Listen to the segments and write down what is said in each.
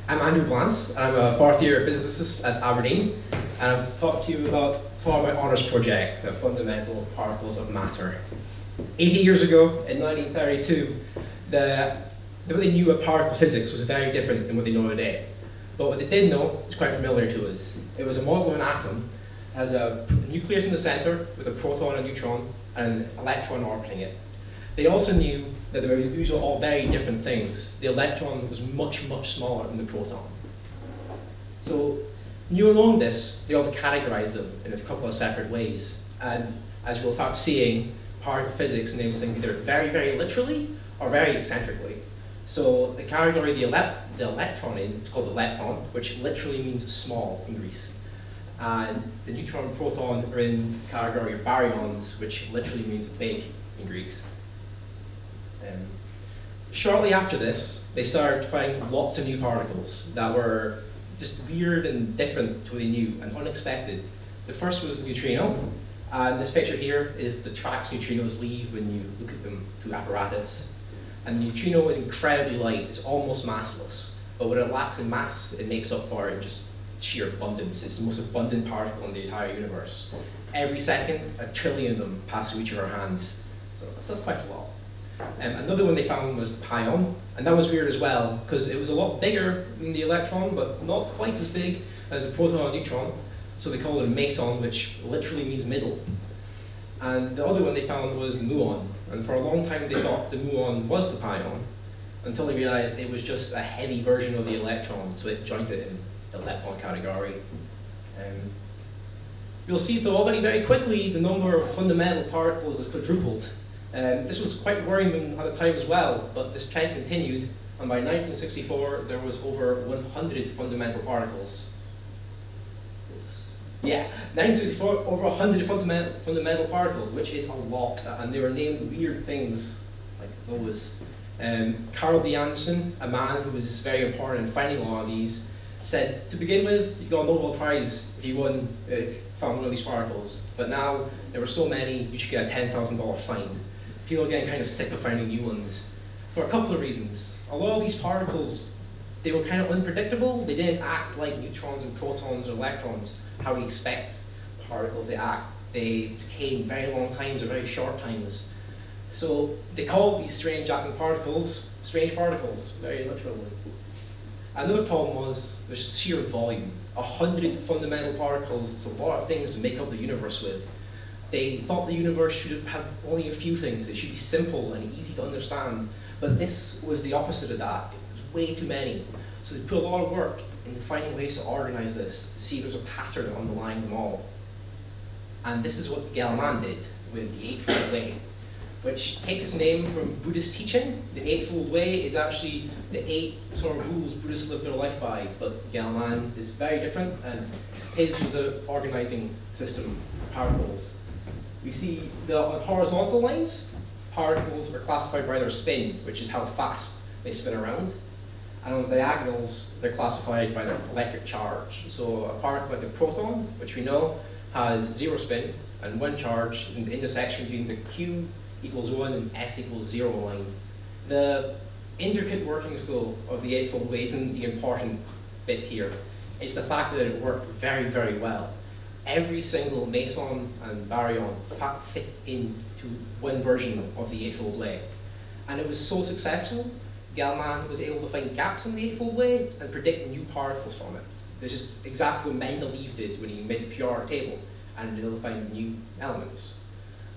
I'm Andrew Blance. I'm a fourth-year physicist at Aberdeen, and I'll talk to you about some of my honours project, the fundamental particles of matter. 80 years ago, in 1932, the what they knew about particle physics was very different than what they know today. But what they did know is quite familiar to us. It was a model of an atom, has a nucleus in the center with a proton, a neutron, and an electron orbiting it. They also knew that these were all very different things. The electron was much, much smaller than the proton. So, knowing this, they all categorized them in a couple of separate ways. And as we'll start seeing, particle physics names things either very, very literally or very eccentrically. So the category the electron in, it's called the lepton, which literally means small in Greek. And the neutron and proton are in the category of baryons, which literally means big in Greek. Shortly after this, they started finding lots of new particles that were just weird and different to what they knew and unexpected. The first was the neutrino, and this picture here is the tracks neutrinos leave when you look at them through apparatus. And the neutrino is incredibly light, it's almost massless, but when it lacks in mass, it makes up for it in just sheer abundance. It's the most abundant particle in the entire universe. Every second, 1 trillion of them pass through each of our hands. So that's quite a lot. Another one they found was the pion, and that was weird as well, because it was a lot bigger than the electron, but not quite as big as a proton or neutron, so they called it a meson, which literally means middle. And the other one they found was the muon, and for a long time they thought the muon was the pion, until they realized it was just a heavy version of the electron, so it joined it in the lepton category. You'll see though very quickly the number of fundamental particles has quadrupled. This was quite worrying at the time as well, but this trend continued, and by 1964 there was over 100 fundamental particles. Yeah, 1964, over 100 fundamental particles, which is a lot, and they were named weird things like those. Carl D. Anderson, a man who was very important in finding a lot of these, said, to begin with, you got a Nobel Prize if you found one of these particles, but now there were so many, you should get a $10,000 fine. People are getting kind of sick of finding new ones for a couple of reasons. A lot of these particles, they were kind of unpredictable. They didn't act like neutrons and protons and electrons, how we expect particles to act. They decay in very long times or very short times. So they called these strange acting particles, very literally. Another problem was the sheer volume. 100 fundamental particles, it's a lot of things to make up the universe with. They thought the universe should have only a few things. It should be simple and easy to understand. But this was the opposite of that. It was way too many. So they put a lot of work into finding ways to organize this, to see if there's a pattern underlying them all. And this is what Gell-Mann did with the Eightfold Way, which takes its name from Buddhist teaching. The Eightfold Way is actually the 8 sort of rules Buddhists live their life by, but Gell-Mann is very different, and his was an organizing system for particles. We see on horizontal lines, particles are classified by their spin, which is how fast they spin around. And on the diagonals, they're classified by their electric charge. So a particle like a proton, which we know has 0 spin, and 1 charge is in the intersection between the Q equals 1 and S equals 0 line. The intricate workings though of the Eightfold Way isn't the important bit here. It's the fact that it worked very, very well. Every single meson and baryon fit into one version of the Eightfold Way. And it was so successful, Gell-Mann was able to find gaps in the Eightfold Way and predict new particles from it. This is exactly what Mendeleev did when he made the PR table and able to find new elements.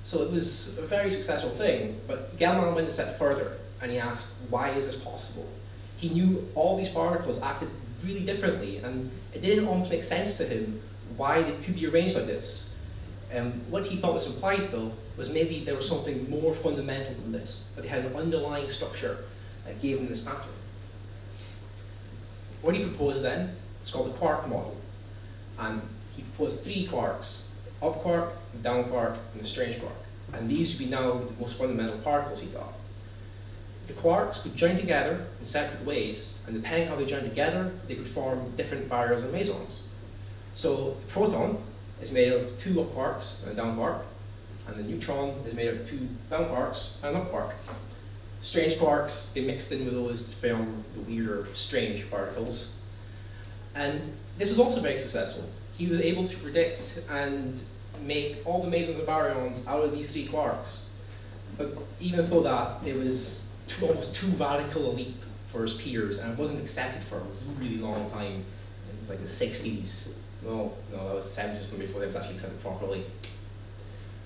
So it was a very successful thing, but Gell-Mann went a step further and he asked, why is this possible? He knew all these particles acted really differently, and it didn't almost make sense to him why they could be arranged like this. What he thought this implied, though, was maybe there was something more fundamental than this, that they had an underlying structure that gave them this pattern. What he proposed then was called the quark model. And he proposed 3 quarks, the up quark, the down quark, and the strange quark. And these would be now the most fundamental particles, he thought. The quarks could join together in separate ways, and depending on how they join together, they could form different baryons and mesons. So the proton is made of 2 up quarks and a down quark, and the neutron is made of 2 down quarks and an up quark. strange quarks, they mixed in with those to form the weirder, strange particles. And this was also very successful. He was able to predict and make all the mesons and baryons out of these 3 quarks. But even though that, it was almost too radical a leap for his peers, and it wasn't accepted for a really long time. It was like the 60s. No, that was 70s before it was actually accepted properly.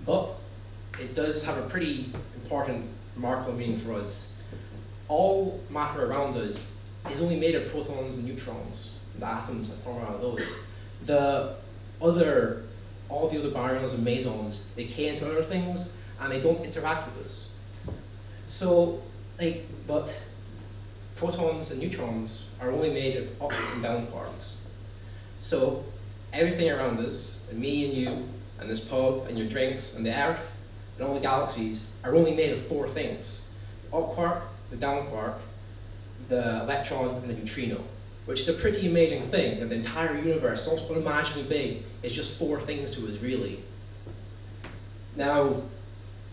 But it does have a pretty important, remarkable meaning for us. All matter around us is only made of protons and neutrons, the atoms that form out of those. All the other baryons and mesons, they decay into other things, and they don't interact with us. So, but protons and neutrons are only made of up and down quarks. So everything around us, and me and you, and this pub, and your drinks, and the Earth, and all the galaxies, are only made of 4 things. The up quark, the down quark, the electron, and the neutrino, which is a pretty amazing thing, that the entire universe, almost unimaginably big, is just 4 things to us, really. Now,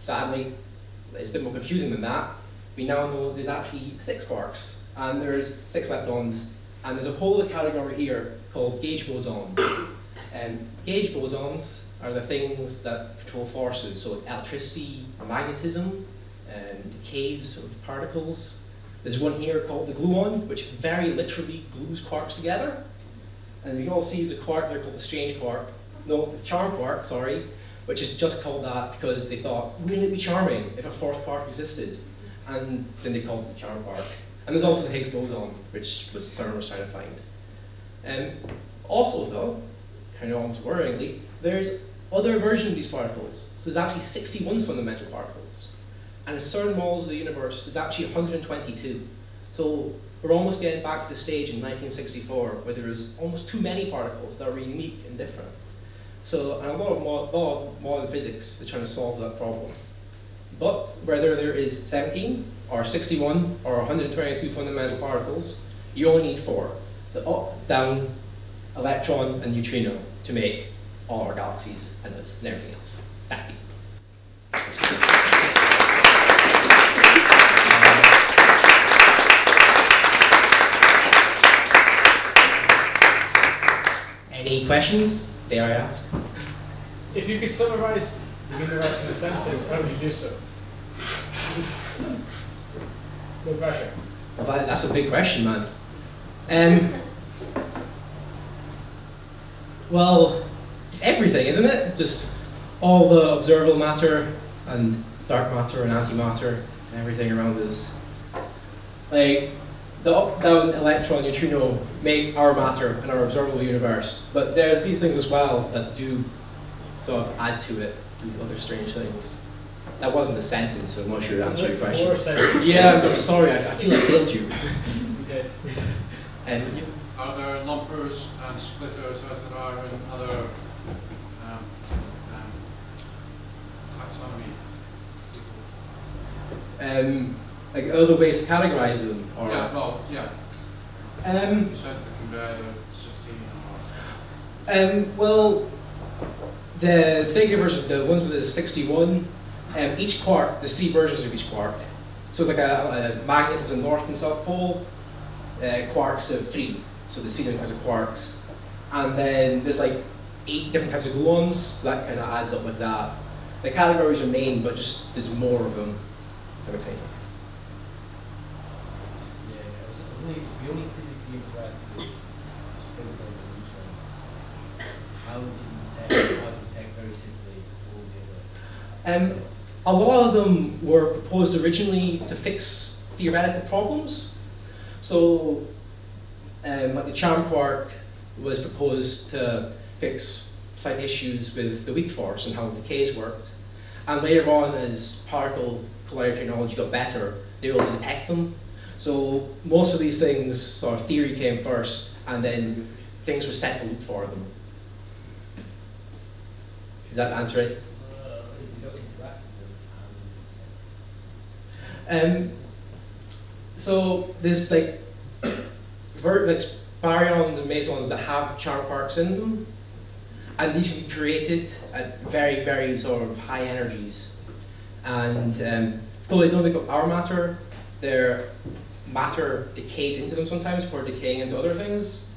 sadly, it's a bit more confusing than that. We now know there's actually 6 quarks, and there's 6 leptons, and there's a whole other category here called gauge bosons. Gauge bosons are the things that control forces, so electricity, magnetism, decays of particles. There's one here called the gluon, which very literally glues quarks together. And you can all see there's a quark there called the strange quark. No, the charm quark, sorry, which is just called that because they thought, wouldn't it be charming if a 4th quark existed? And then they called it the charm quark. And there's also the Higgs boson, which CERN was trying to find. Also though, kind of almost worryingly, there's other versions of these particles. So there's actually 61 fundamental particles. And in certain models of the universe, there's actually 122. So we're almost getting back to the stage in 1964 where there was almost too many particles that were unique and different. So, and a lot of modern physics is trying to solve that problem. But whether there is 17, or 61, or 122 fundamental particles, you only need 4. The up, down, electron, and neutrino to make all our galaxies and us and everything else. Thank you. Any questions? Dare I ask? If you could summarize the universe in a sentence, how would you do so? No pressure. Well, that's a big question, man. Well, it's everything, isn't it? Just all the observable matter and dark matter and antimatter and everything around us. Like, the up, down, electron, neutrino make our matter and our observable universe, but there's these things as well that do sort of add to it, do other strange things. That wasn't a sentence, so I'm not sure to answer your question. Yeah, I'm sorry, I feel I failed you. You did. And you? Are there lumpers and splitters as there are in other taxonomy? Like other ways to categorize them? Or? Yeah, well, yeah. You said they can be either 16 or... Well, the bigger version, the ones with the 61, each quark, there's 3 versions of each quark. So it's like a magnet that's a north and south pole, quarks of 3. So there's 3 different types of quarks. And then there's like 8 different types of gluons, so that kind of adds up with that. The categories are named, but just there's more of them. That makes any sense. If we only physically interact with protons and neutrons, how would you detect very simply all the other? A lot of them were proposed originally to fix theoretical problems. So, like the charm quark was proposed to fix slight issues with the weak force and how decays worked. And later on, as particle collider technology got better, they were able to detect them. So most of these things, sort of theory came first, and then things were set to look for them. Does that answer it? If you don't interact with them, so there's like baryons and mesons that have charm quarks in them, and these can be created at very, very sort of high energies. And though they don't make up our matter, their matter decays into them sometimes before decaying into other things.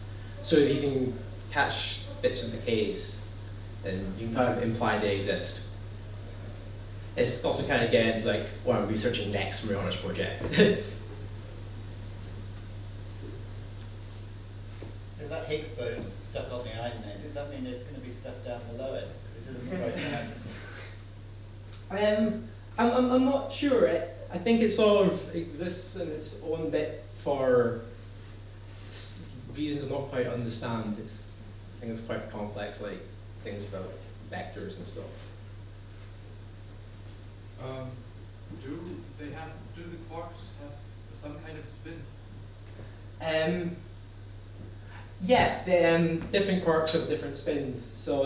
So if you can catch bits of decays, then you can kind of imply they exist. It's also kind of getting into like what I'm researching next for my honors project. There's that Higgs bone stuck on the iron there. Does that mean it's going to be stuck down below it? Because it doesn't look right now. I'm not sure. I think it sort of exists in its own bit for reasons I don't quite understand. I think it's quite complex, like things about vectors and stuff. Do the quarks have some kind of spin? Yeah, different quarks have different spins. So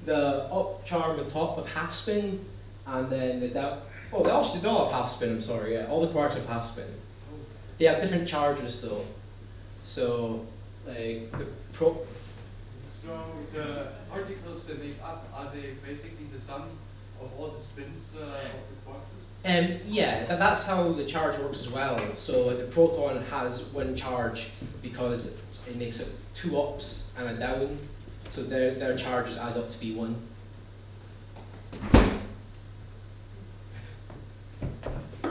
the up charm and top have half spin, and then they actually don't have half spin. I'm sorry. Yeah, all the quarks have half spin. They have different charges though. So like the So the particles they make up, are they basically the sum of all the spins of the quarks? Yeah, that's how the charge works as well. So the proton has one charge because it makes it two ups and a down. So their charges add up to be one. Do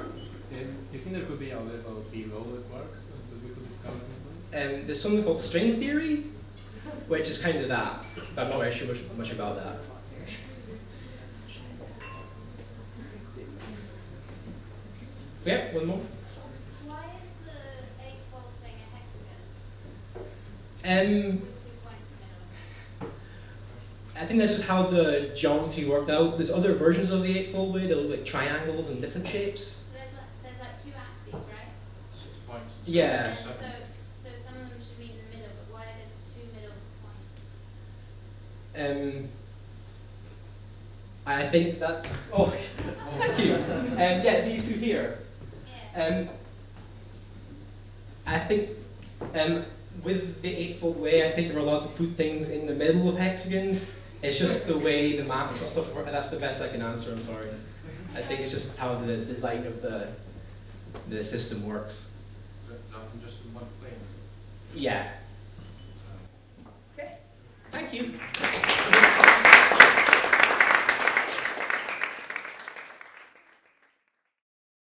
you think there could be a level below the quarks that we could discover? There's something called string theory, which is kind of that. But I'm not really sure much about that. Yeah, one more. Why is the eightfold thing a hexagon? With 2 points in the middle? I think that's just how the geometry worked out. There's other versions of the eightfold way that look like triangles and different shapes. So there's like 2 axes, right? 6 points. Yeah. And so some of them should meet in the middle, but why are there 2 middle points? I think that's. Oh, thank you. Yeah, these two here. Yeah. I think with the eightfold way, I think we're allowed to put things in the middle of hexagons. It's just the way the maths and stuff work. That's the best I can answer. I'm sorry. I think it's just how the design of the system works. Just in one plane. Yeah.